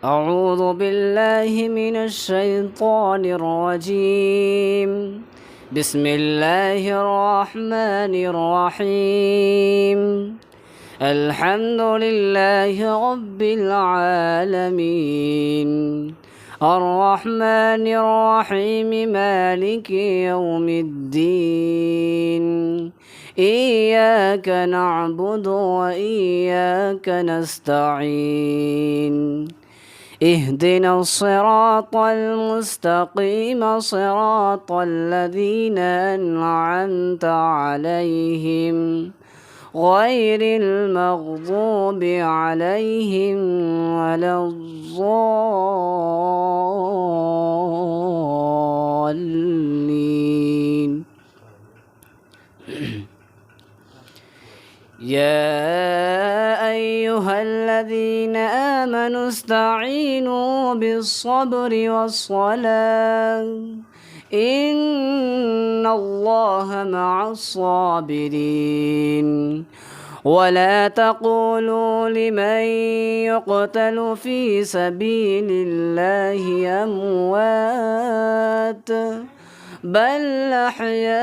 أعوذ بالله من الشيطان الرجيم. بسم الله الرحمن الرحيم. الحمد لله رب العالمين، الرحمن الرحيم، مالك يوم الدين. إياك نعبد وإياك نستعين. اهدنا الصراط المستقيم، صراط الذين أنعمت عليهم غير المغضوب عليهم ولا الضالين. يا أيها الذين آمنوا استعينوا بالصبر والصلاة، إن الله مع الصابرين. ولا تقولوا لمن يقتل في سبيل الله أموات، بل أحياء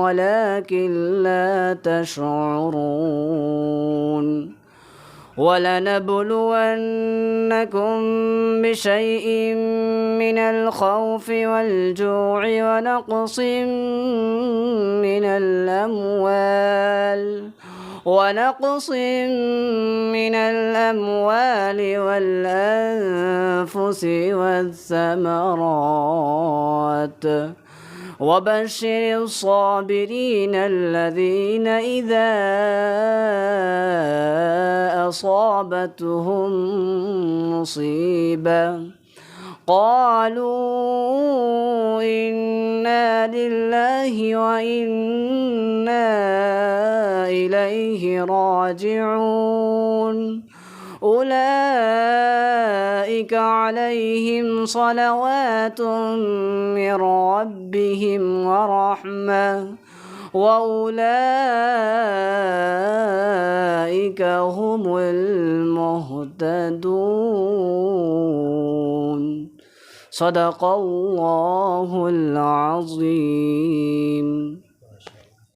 ولكن لا تشعرون. ولنبلونكم بشيء من الخوف والجوع ونقص من الأموال والأنفس والثمرات. وبشر الصابرين الذين إذا أصابتهم مصيبة قالوا إنا لله وإنا إليه راجعون. أولئك عليهم صلوات من ربهم ورحمة، وأولئك هم المهتدون. صدق الله العظيم.